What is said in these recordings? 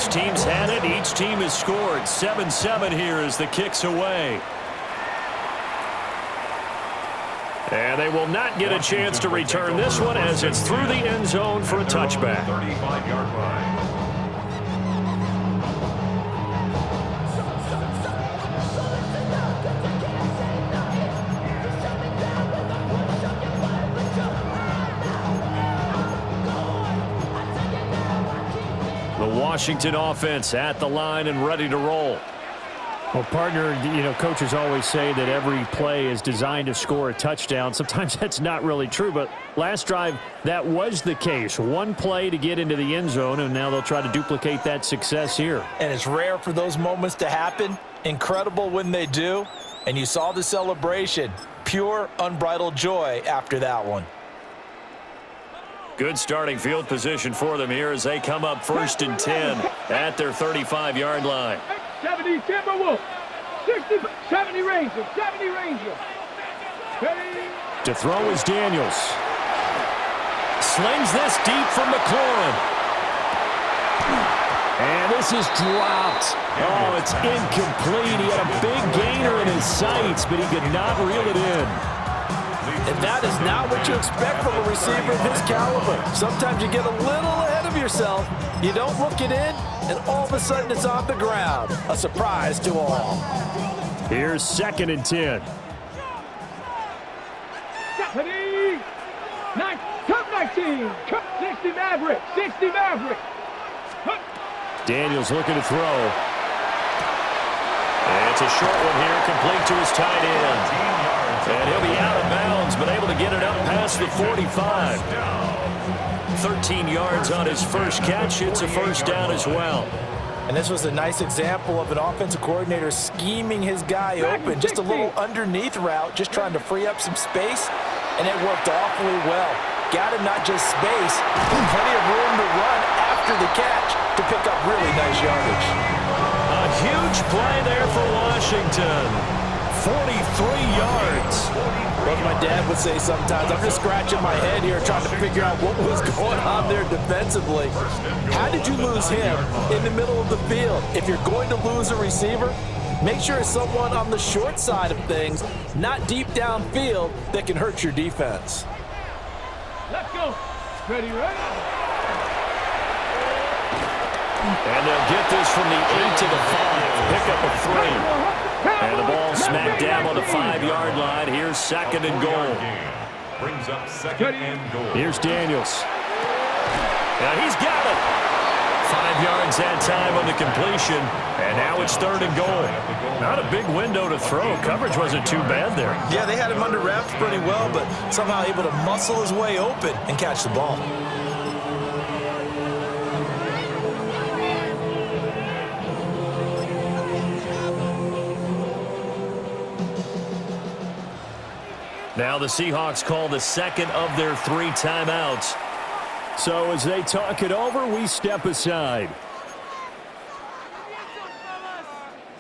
Each team's had it. Each team has scored. 7-7 here as the kick's away. And they will not get a chance to return this one as it's through the end zone for a touchback. 35-yard line. The Washington offense at the line and ready to roll. Well, partner, coaches always say that every play is designed to score a touchdown. Sometimes that's not really true, but last drive, that was the case. One play to get into the end zone, and now they'll try to duplicate that success here. And it's rare for those moments to happen. Incredible when they do. And you saw the celebration. Pure, unbridled joy after that one. Good starting field position for them here as they come up 1st and 10 at their 35-yard line. 70 Timberwolves, 60, 70 Rangers, 70 Rangers. To throw is Daniels. Slings this deep from McLaurin. And this is dropped. Oh, it's incomplete. He had a big gainer in his sights, but he could not reel it in. And that is not what you expect from a receiver of his caliber. Sometimes you get a little ahead of yourself. You don't look it in, and all of a sudden it's on the ground. A surprise to all. Here's 2nd and 10. Cup 19. Cup 60 Maverick. 60 Maverick. Daniels looking to throw. And it's a short one here, complete to his tight end. And he'll be out of bounds, but able to get it up past the 45. 13 yards on his first catch. It's a first down as well. And this was a nice example of an offensive coordinator scheming his guy open. Just a little underneath route, just trying to free up some space, and it worked awfully well. Got him not just space, but plenty of room to run after the catch to pick up really nice yardage. A huge play there for Washington. 43 yards. Well, my dad would say sometimes, I'm just scratching my head here trying to figure out what was going on there defensively. How did you lose him in the middle of the field? If you're going to lose a receiver, make sure it's someone on the short side of things, not deep downfield, that can hurt your defense. Let's go. Ready, ready. And they'll get this from the 8 to the 5. Pick up a 3. And the ball smacked down on the 5-yard line. Here's 2nd and goal. Brings up 2nd and goal. Here's Daniels. Now he's got it. 5 yards that time on the completion. And now it's 3rd and goal. Not a big window to throw. Coverage wasn't too bad there. Yeah, they had him under wraps pretty well, but somehow able to muscle his way open and catch the ball. Now the Seahawks call the 2nd of their 3 timeouts. So as they talk it over, we step aside.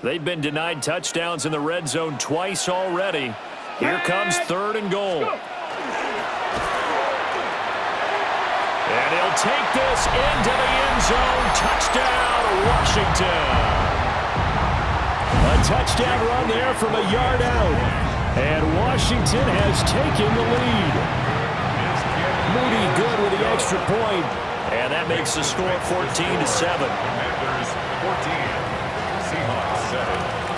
They've been denied touchdowns in the red zone twice already. Here comes 3rd and goal. And he'll take this into the end zone. Touchdown, Washington. A touchdown run there from a yard out. And Washington has taken the lead. Moody good with the extra point. And that makes the score 14-7. Commanders 14. Seahawks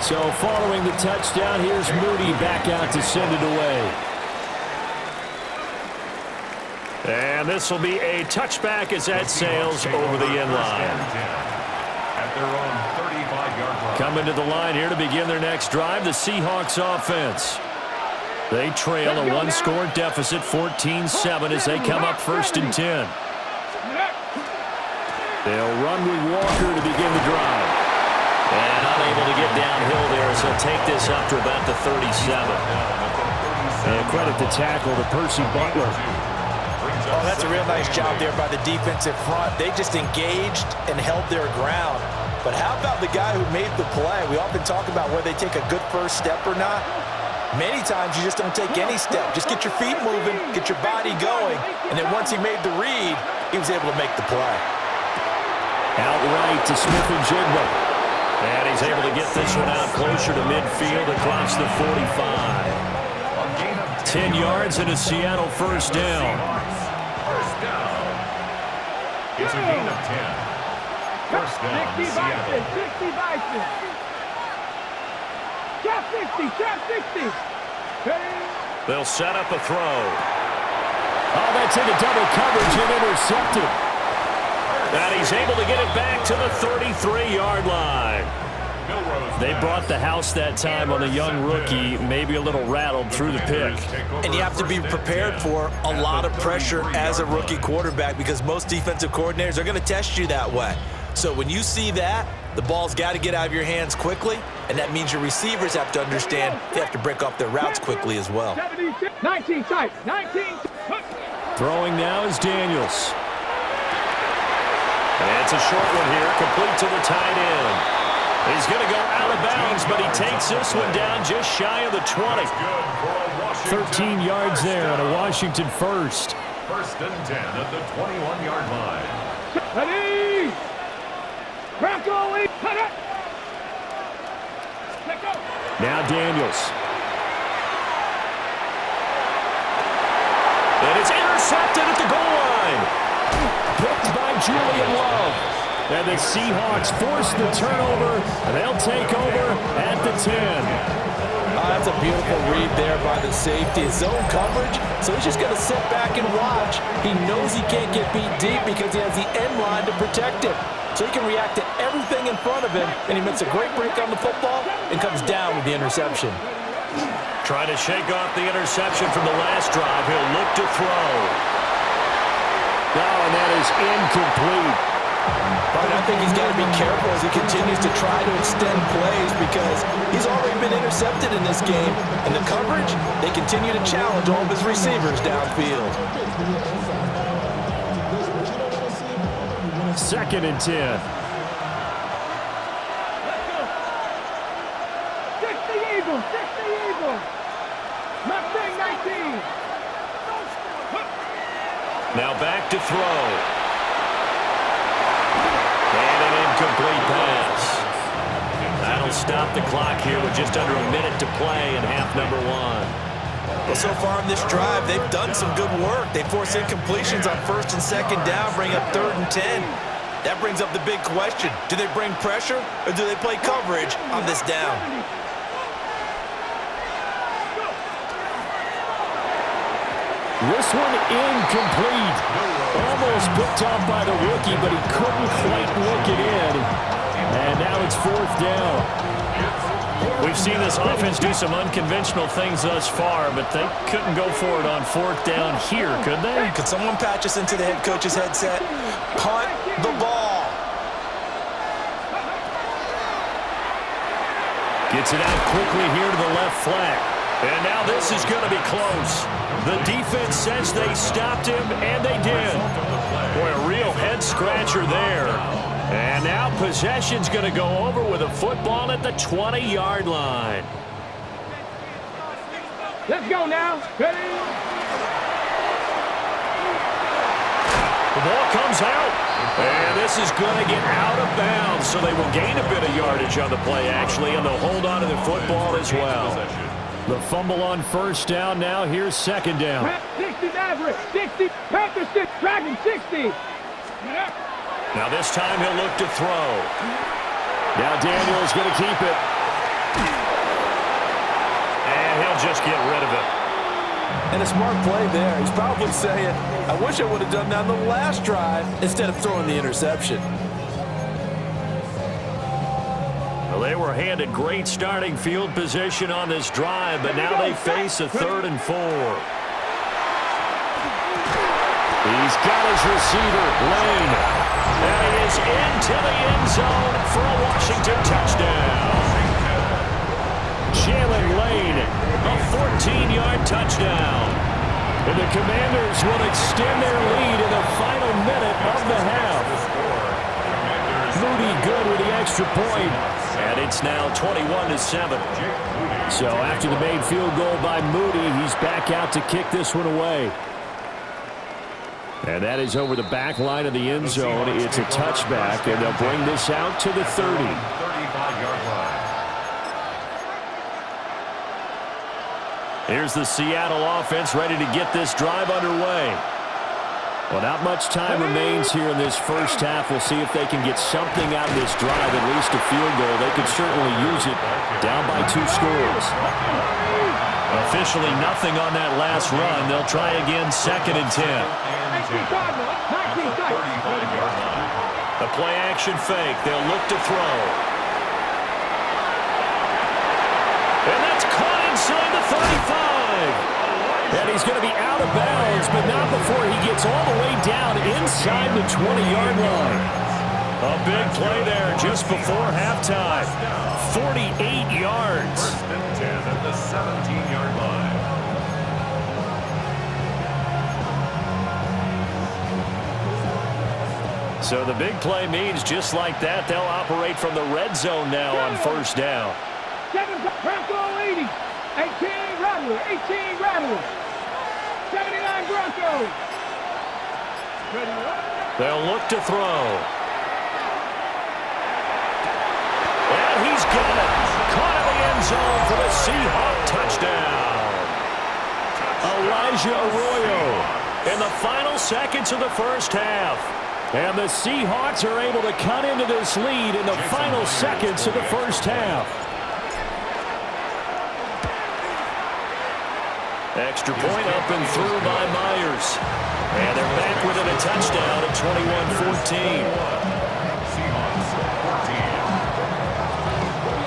7. So following the touchdown, here's Moody back out to send it away. And this will be a touchback as that sails over the end line. At their own 35-yard line. Coming to the line here to begin their next drive, the Seahawks offense. They trail a 1-score deficit, 14-7, as they come up 1st and 10. They'll run with Walker to begin the drive. And unable to get downhill there, so he'll take this up to about the 37. And credit the tackle to Percy Butler. Oh, that's a real nice job there by the defensive front. They just engaged and held their ground. But how about the guy who made the play? We often talk about whether they take a good first step or not. Many times you just don't take any step. Just get your feet moving, get your body going, and then once he made the read, he was able to make the play. Out right to Smith-Njigba. And he's able to get this one out closer to midfield across the 45. 10 yards and a Seattle first down. First down. It's a gain of 10. First down, 60 Seattle. Bison, 60 Bison. Cap 60, cap 60. They'll set up a throw. Oh, that's into double coverage and intercepted. And he's able to get it back to the 33-yard line. They brought the house that time on the young rookie, maybe a little rattled through the pick. And you have to be prepared for a lot of pressure as a rookie quarterback because most defensive coordinators are going to test you that way. So when you see that, the ball's got to get out of your hands quickly, and that means your receivers have to understand they have to break off their routes quickly as well. 19 tight, 19. Throwing now is Daniels. And it's a short one here, complete to the tight end. He's going to go out of bounds, but he takes this one down just shy of the 20. 13 yards there on a Washington first. First and 10 at the 21-yard line. Ready! Bronco, cut it! Let go! Now Daniels. And it's intercepted at the goal line. Picked by Julian Love. And the Seahawks force the turnover. They'll take over at the 10. That's a beautiful read there by the safety. Zone coverage, so he's just going to sit back and watch. He knows he can't get beat deep because he has the end line to protect him. So he can react to everything in front of him, and he makes a great break on the football and comes down with the interception. Trying to shake off the interception from the last drive. He'll look to throw. Oh, and that is incomplete. But I think he's got to be careful as he continues to try to extend plays because he's already been intercepted in this game. And the coverage, they continue to challenge all of his receivers downfield. Second and 10. Let's go! 60 Eagles, 60 Eagles! Mustang 19! Now back to throw. And an incomplete pass. That'll stop the clock here with just under a minute to play in half number one. Well, so far in this drive, they've done some good work. They force incompletions on first and second down, bring up 3rd and 10. That brings up the big question. Do they bring pressure or do they play coverage on this down? This one incomplete. Almost picked off by the rookie, but he couldn't quite look it in. And now it's 4th down. We've seen this offense do some unconventional things thus far, but they couldn't go for it on 4th down here, could they? Could someone patch us into the head coach's headset? Punt the ball. Gets it out quickly here to the left flank. And now this is going to be close. The defense says they stopped him, and they did. Boy, a real head-scratcher there. And now possession's going to go over with a football at the 20-yard line. Let's go now. Ready? The ball comes out. And this is going to get out of bounds, so they will gain a bit of yardage on the play, actually, and they'll hold on to the football as well. The fumble on first down now. Here's second down. 60 Maverick, 60 Panther, 6 Dragon, 60. Now this time he'll look to throw. Now Daniels going to keep it. And he'll just get rid of it. And a smart play there. He's probably saying, I wish I would have done that on the last drive instead of throwing the interception. Well, they were handed great starting field position on this drive, but now they face a 3rd and 4. He's got his receiver, Lane. And he is into the end zone for a Washington touchdown. Jalen Lane, A 14-yard touchdown. and the Commanders will extend their lead in the final minute of the half. Moody good with the extra point. And it's now 21-7. So after the made field goal by Moody, he's back out to kick this one away. And that is over the back line of the end zone. It's a touchback, and they'll bring this out to the 30. 35-yard line. Here's the Seattle offense ready to get this drive underway. Well, not much time remains here in this first half. We'll see if they can get something out of this drive, at least a field goal. They could certainly use it down by 2 scores. Officially nothing on that last run. They'll try again, 2nd and 10. The play action fake. They'll look to throw. And that's caught inside the 35. And he's going to be out of bounds, but not before he gets all the way down inside the 20-yard line. A big play there just before halftime. 48 yards. 1st and 10 at the 17-yard line. So the big play means just like that, they'll operate from the red zone now on 1st down. 7 Bronco 80. 18 Rattler. 18 Rattler. 79 Broncos. They'll look to throw. And he's got it. Caught in the end zone for the Seahawk touchdown. Elijah Arroyo in the final seconds of the first half. And the Seahawks are able to cut into this lead in the final seconds of the first half. Extra point up and through by Myers. And they're back within a touchdown at 21-14. Seahawks 14.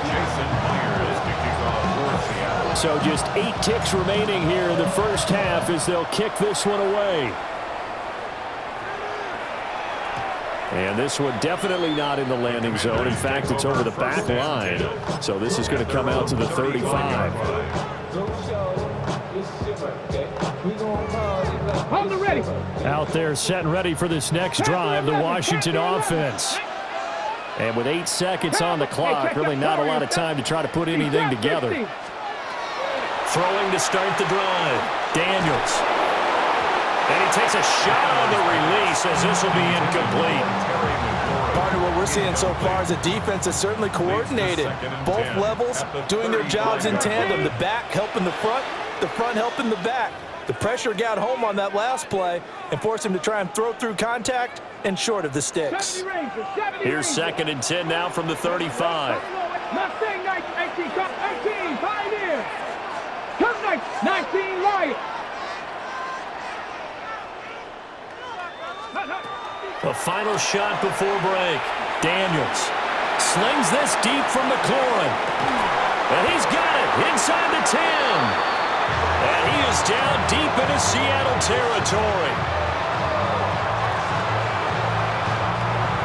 Jason Myers to kick off for Seattle. So just 8 ticks remaining here in the first half as they'll kick this one away. And this one definitely not in the landing zone. In fact, it's over the back line. So this is going to come out to the 35. Hold it ready. Out there set and ready for this next drive, the Washington offense. And with 8 seconds on the clock, really not a lot of time to try to put anything together. Throwing to start the drive. Daniels. And he takes a shot on the release as this will be incomplete. Partner, what we're seeing so far is a defense that's certainly coordinated. Both levels doing their jobs in tandem. The back helping the front helping the back. The pressure got home on that last play and forced him to try and throw through contact and short of the sticks. Here's 2nd and 10 now from the 35. Mustang 18 Pioneer. 19 Riot. The final shot before break. Daniels slings this deep from McLaurin. And he's got it inside the 10. And he is down deep into Seattle territory.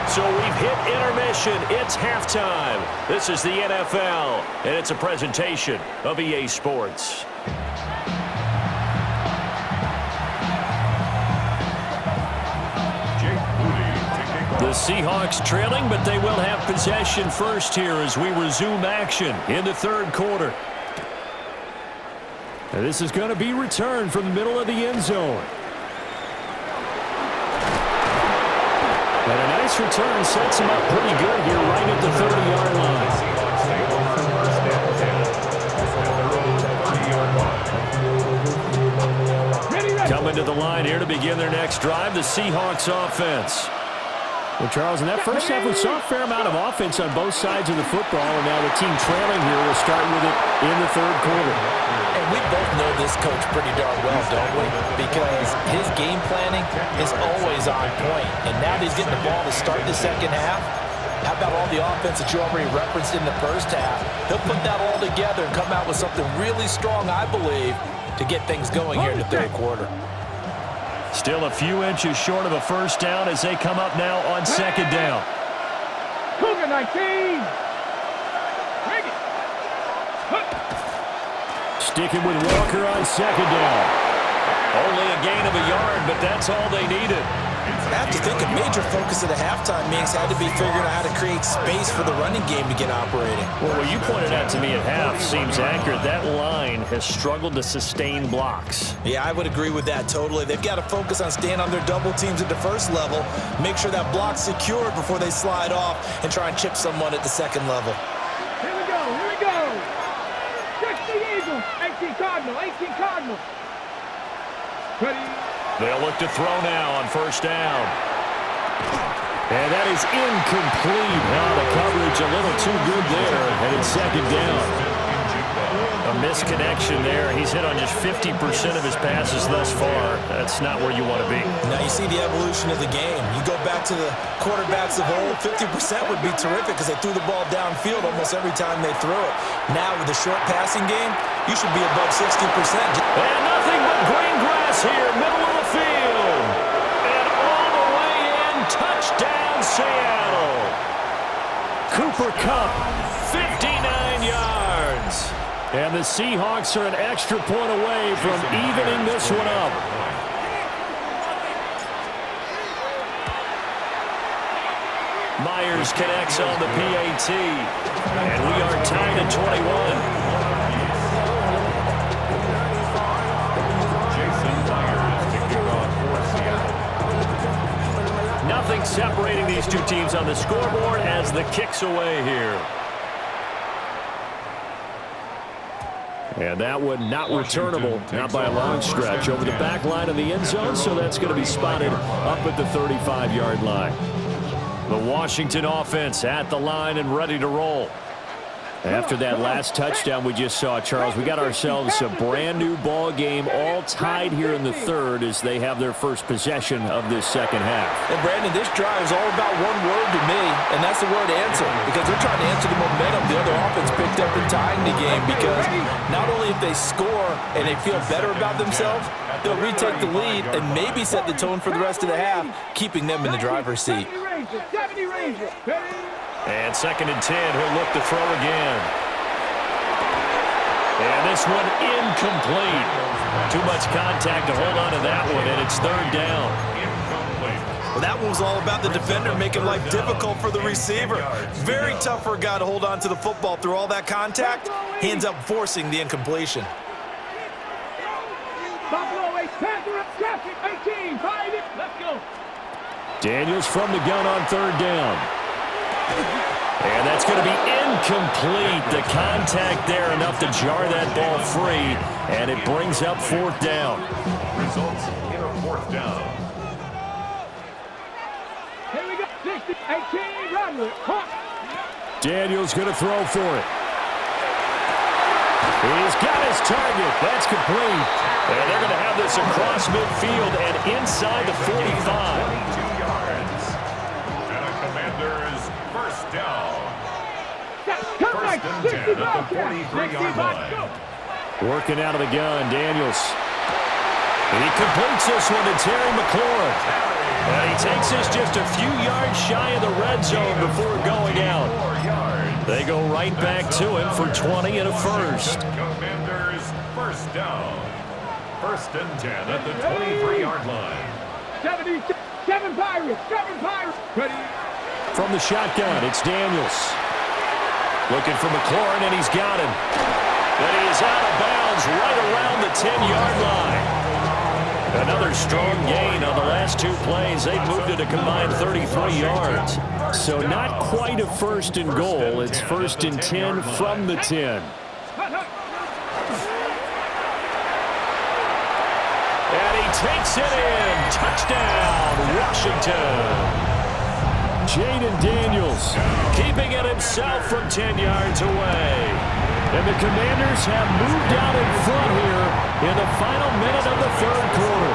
So we've hit intermission. It's halftime. This is the NFL, and it's a presentation of EA Sports. The Seahawks trailing, but they will have possession first here as we resume action in the 3rd quarter. And this is going to be returned from the middle of the end zone. And a nice return sets him up pretty good here right at the 30-yard line. Coming to the line here to begin their next drive, the Seahawks offense. Well, Charles, in that first half, we saw a fair amount of offense on both sides of the football, and now the team trailing here will start with it in the 3rd quarter. And we both know this coach pretty darn well, don't we? Because his game planning is always on point. And now that he's getting the ball to start the second half, how about all the offense that you already referenced in the first half? He'll put that all together and come out with something really strong, I believe, to get things going here in the 3rd quarter. Still a few inches short of a first down as they come up now on 2nd down. Cougar 19. Bring it. Sticking with Walker on 2nd down. Only a gain of a yard, but that's all they needed. I have to think a major focus at the halftime meetings had to be figuring out how to create space for the running game to get operating. Well, what you pointed out to me at half seems accurate. That line has struggled to sustain blocks. Yeah, I would agree with that totally. They've got to focus on staying on their double teams at the first level, make sure that block's secured before they slide off and try and chip someone at the second level. Here we go, here we go. 60 Eagles, 18 Cardinal, 18 Cardinal. Ready? They'll look to throw now on first down. And that is incomplete. Now the coverage a little too good there, and it's second down. A misconnection there. He's hit on just 50% of his passes thus far. That's not where you want to be. Now you see the evolution of the game. You go back to the quarterbacks of old, 50% would be terrific because they threw the ball downfield almost every time they threw it. Now with the short passing game, you should be above 60%. And nothing but green grass here, middle of the field. And all the way in, touchdown Seattle. Cooper Kupp, 59 yards. And the Seahawks are an extra point away from evening this one up. Myers connects on the PAT. And we are tied at 21. Nothing separating these two teams on the scoreboard as the kick's away here. And that one not returnable, not by a long stretch, over the back line of the end zone, so that's going to be spotted up at the 35-yard line. The Washington offense at the line and ready to roll. After that last touchdown we just saw, Charles, we got ourselves a brand-new ball game, all tied here in the third as they have their first possession of this second half. And, Brandon, this drive is all about one word to me, and that's the word answer, because they're trying to answer the momentum the other offense picked up in tying the game, because not only if they score and they feel better about themselves, they'll retake the lead and maybe set the tone for the rest of the half, keeping them in the driver's seat. 70 Rangers, ready? And 2nd and 10, he'll look to throw again. And this one incomplete. Too much contact to hold on to that one, and it's 3rd down. Well, that one was all about the defender making life difficult for the receiver. Very tough for a guy to hold on to the football through all that contact. He ends up forcing the incompletion. Buffalo 8, Panther up traffic, 18, 5, let's go. Daniels from the gun on 3rd down. And that's going to be incomplete. The contact there enough to jar that ball free, and it brings up 4th down. Results in a 4th down. Here we go, 60, 18, run, Hawk. Daniels going to throw for it. He's got his target. That's complete. And they're going to have this across midfield and inside the 45. 22 yards. And a Commander's first down. First and 10 at the 43-yard line. Working out of the gun, Daniels. He completes this one to Terry McLaurin. And he takes this just a few yards shy of the red zone before going out. They go right back to him for 20 and a first. Commanders first down. 1st and 10 at the 23-yard line. 7 Pirates, 7 Pirates, ready? From the shotgun, it's Daniels. Looking for McLaurin, and he's got him. And he is out of bounds right around the 10-yard line. Another strong gain on the last 2 plays. They've moved it a combined 33 yards. So not quite a 1st and goal. It's 1st and 10 from the 10. And he takes it in. Touchdown, Washington. Jaden Daniels keeping it himself from 10 yards away. And the Commanders have moved out in front here in the final minute of the 3rd quarter.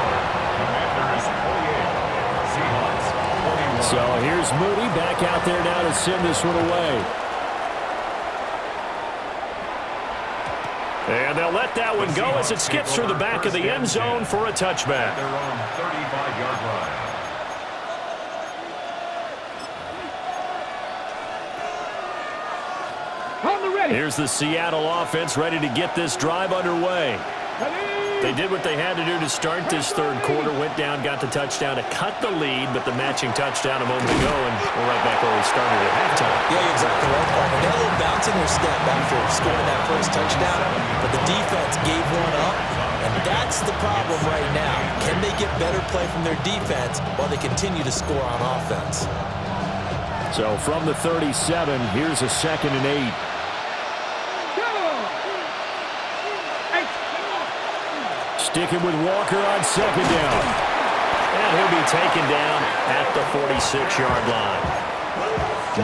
Commanders 48. Seahawks 21. So here's Moody back out there now to send this one away. And they'll let that one go as it skips through the back of the end zone for a touchback. Their own 35-yard line. On the ready. Here's the Seattle offense ready to get this drive underway. Ready? They did what they had to do to start this third quarter, went down, got the touchdown to cut the lead, but the matching touchdown a moment ago, and we're right back where we started at halftime. Yeah, you're exactly right, partner. They had a little bounce in their step after scoring that first touchdown, but the defense gave one up, and that's the problem right now. Can they get better play from their defense while they continue to score on offense? So from the 37, here's a 2nd and 8. Sticking with Walker on 2nd down. And he'll be taken down at the 46-yard line.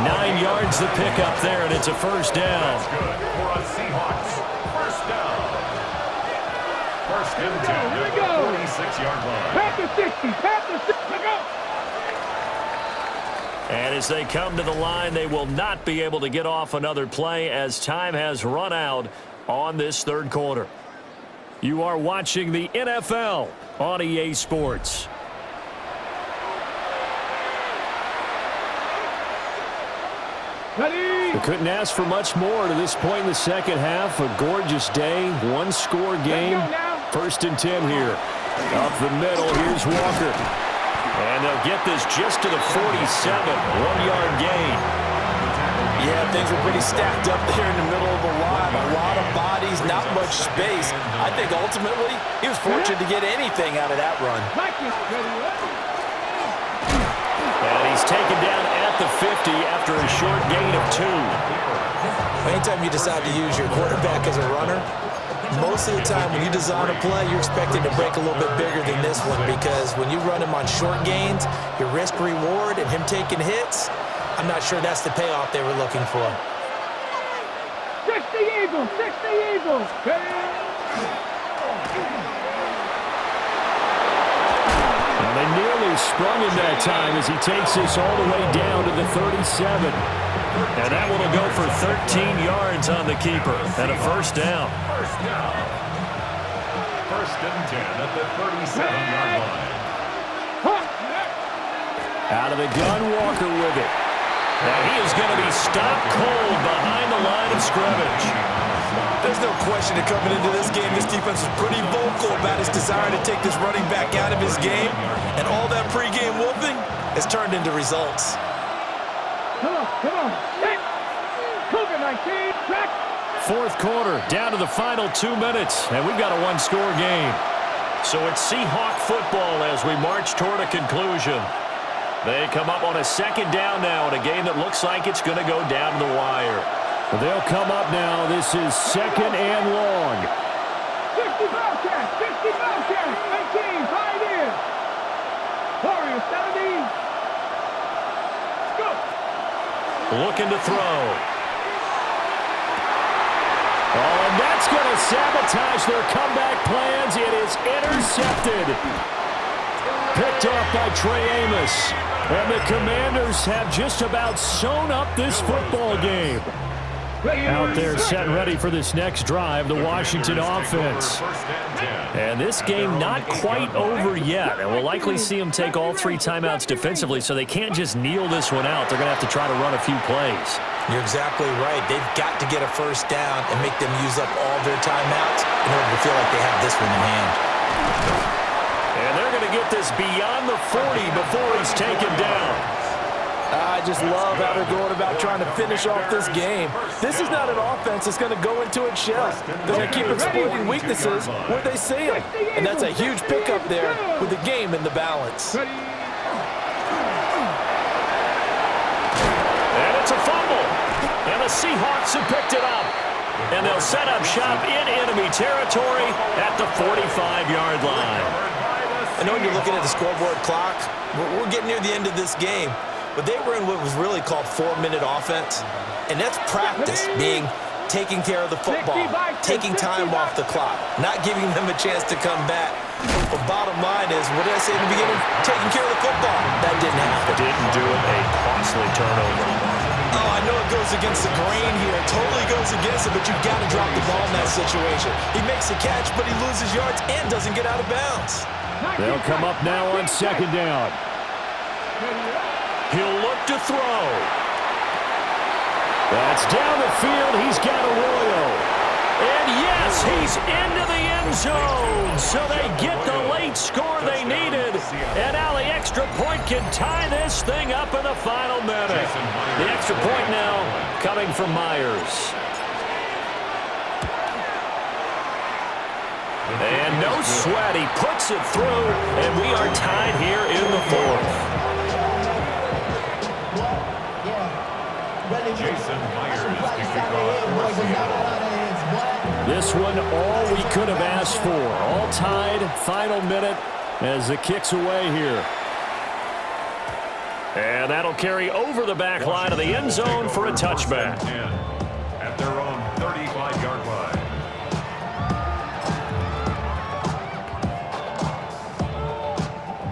9 yards the pickup there, and it's a first down. That's good for a Seahawks first down. First and 10 at the 46-yard line. Pat the 60, pat the 60, go! And as they come to the line, they will not be able to get off another play as time has run out on this third quarter. You are watching the NFL on EA Sports. Ready? We couldn't ask for much more to this point in the second half. A gorgeous day, one-score game. 1st and 10 here. Up the middle, here's Walker. And they'll get this just to the 47, 1-yard gain. Yeah, things were pretty stacked up there in the middle of the line. A lot of bodies, not much space. I think ultimately he was fortunate to get anything out of that run. And he's taken down at the 50 after a short gain of 2. Anytime you decide to use your quarterback as a runner, most of the time when you design a play, you're expected to break a little bit bigger than this one, because when you run him on short gains, your risk-reward and him taking hits, I'm not sure that's the payoff they were looking for. 60 Eagles, 60 Eagles. Well, they nearly sprung him that time as he takes this all the way down to the 37. And that one will go for 13 yards on the keeper and a first down. First down. First and 10 at the 37-yard line. Out of the gun, Walker with it. Now he is going to be stopped cold behind the line of scrimmage. There's no question that coming into this game, this defense was pretty vocal about his desire to take this running back out of his game, and all that pregame wolfing has turned into results. Come on. Hit. Cougar 19, track. 4th quarter, down to the final 2 minutes, and we've got a one-score game. So it's Seahawk football as we march toward a conclusion. They come up on a 2nd down now in a game that looks like it's going to go down to the wire. Well, they'll come up now. This is 2nd and long. 50 Bobcats, 50 Bobcats, 18, Pioneer. Warriors 70. Go. Looking to throw. Oh, and that's going to sabotage their comeback plans. It is intercepted. Picked off by Trey Amos. And the Commanders have just about sewn up this football game. Out there set and ready for this next drive, the Washington offense. And this game not quite over yet. And we'll likely see them take all 3 timeouts defensively, so they can't just kneel this one out. They're going to have to try to run a few plays. You're exactly right. They've got to get a first down and make them use up all their timeouts in order to feel like they have this one in hand. And they're going to get this beyond the 40 before he's taken down. I just love how they're going about trying to finish off this game. This is not an offense that's going to go into its shell. They're going to keep exploiting weaknesses where they see them. And that's a huge pickup there with the game in the balance. And it's a fumble. And the Seahawks have picked it up. And they'll set up shop in enemy territory at the 45-yard line. I know when you're looking at the scoreboard clock, we're getting near the end of this game. But they were in what was really called 4-minute offense. And that's practice, being taking care of the football, taking time off the clock, not giving them a chance to come back. But bottom line is, what did I say in the beginning? Taking care of the football. That didn't happen. Didn't do it, a costly turnover. Oh, I know it goes against the grain here. It totally goes against it, but you've got to drop the ball in that situation. He makes a catch, but he loses yards and doesn't get out of bounds. They'll come up now on 2nd down. He'll look to throw. That's down the field. He's got Arroyo. And yes, he's into the end zone. So they get the late score they needed. And now the extra point can tie this thing up in the final minute. The extra point now coming from Myers. And no sweat. He puts it through, and we are tied here in the fourth. Jason Myers to kick off for Seattle. This one, all we could have asked for. All tied, final minute as the kick's away here. And that'll carry over the back line of the end zone for a touchback. At their own 35-yard line.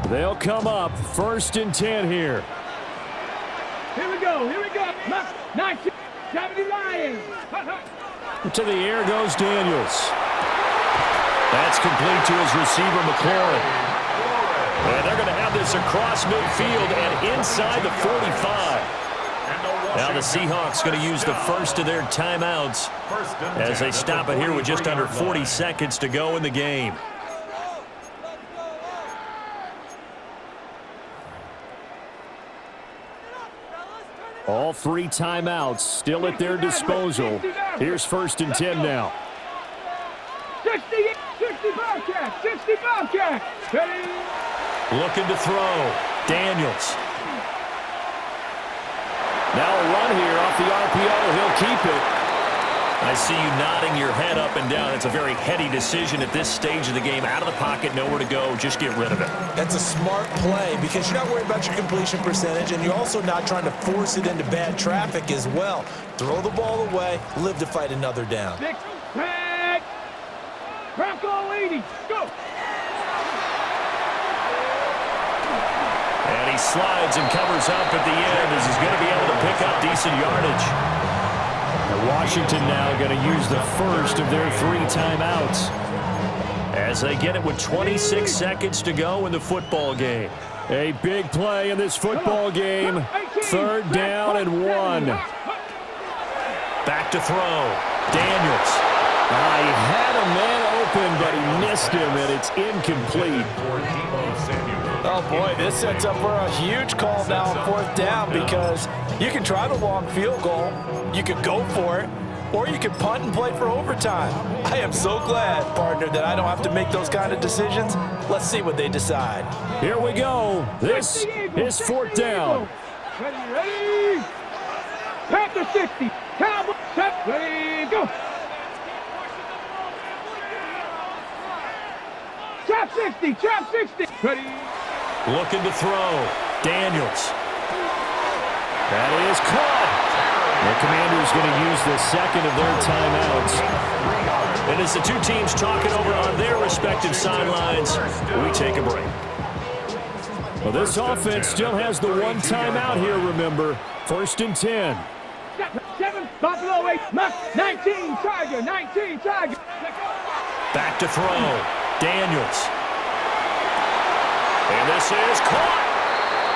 They'll come up 1st and 10 here. Here we go. 1970 Lions. To the air goes Daniels. That's complete to his receiver, McLaurin. And they're going to have this across midfield and inside the 45. Now the Seahawks going to use the first of their timeouts as they stop it here with just under 40 seconds to go in the game. All 3 timeouts still at their disposal. Here's 1st and 10 now. 60 Bobcat. Ready? Looking to throw. Daniels. Now a run here off the RPO. He'll keep it. I see you nodding your head up and down. It's a very heady decision at this stage of the game. Out of the pocket, nowhere to go. Just get rid of it. That's a smart play because you're not worried about your completion percentage, and you're also not trying to force it into bad traffic as well. Throw the ball away, live to fight another down. 6 back. Bronco 80. Go. And he slides and covers up at the end as he's going to be able to pick up decent yardage. And Washington now going to use the first of their 3 timeouts. As they get it with 26 seconds to go in the football game. A big play in this football game. 3rd down and 1. Back to throw. Daniels. He had a man open, but he missed him, and it's incomplete. Oh, boy, this sets up for a huge call now on 4th down because you can try the long field goal, you could go for it, or you could punt and play for overtime. I am so glad, partner, that I don't have to make those kind of decisions. Let's see what they decide. Here we go. This is 4th down. Ready? Panther 60. Cowboy set. Ready, go. Chop 60. Ready. Looking to throw. Daniels. That is caught. The Commanders going to use the second of their timeouts. And as the two teams talking over on their respective sidelines, we take a break. Well, this offense still has the 1 timeout here, remember. 1st and 10. 7, Buffalo 8, 19, Tiger. Back to throw. Daniels. And this is caught.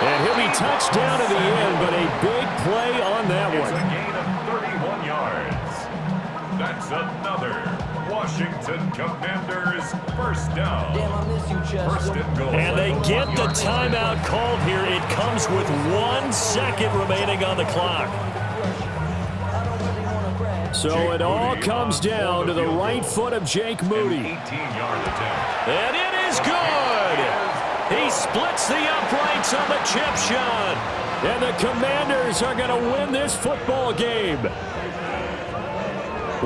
And he'll be touched down at the end, but a big play on that It's one. a gain of 31 yards. That's another Washington Commanders 1st down. Damn, I miss you, Chester. 1st and goal. And they get the timeout called here. It comes with 1 second remaining on the clock. So it all comes down to the right foot of Jake Moody. 18-yard attempt. And it is good. He splits the uprights on the chip shot. And the Commanders are going to win this football game.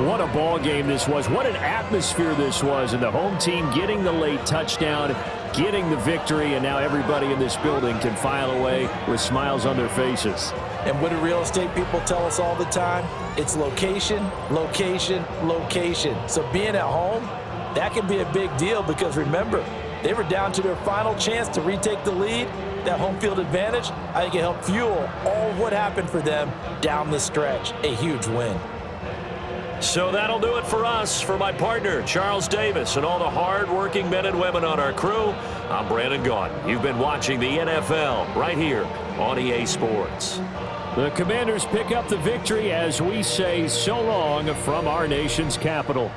What a ball game this was. What an atmosphere this was. And the home team getting the late touchdown, getting the victory, and now everybody in this building can file away with smiles on their faces. And what do real estate people tell us all the time? It's location, location, location. So being at home, that can be a big deal because remember, they were down to their final chance to retake the lead. That home field advantage, I think it helped fuel all of what happened for them down the stretch. A huge win. So that'll do it for us. For my partner, Charles Davis, and all the hard-working men and women on our crew, I'm Brandon Gaudin. You've been watching the NFL right here on EA Sports. The Commanders pick up the victory as we say so long from our nation's capital.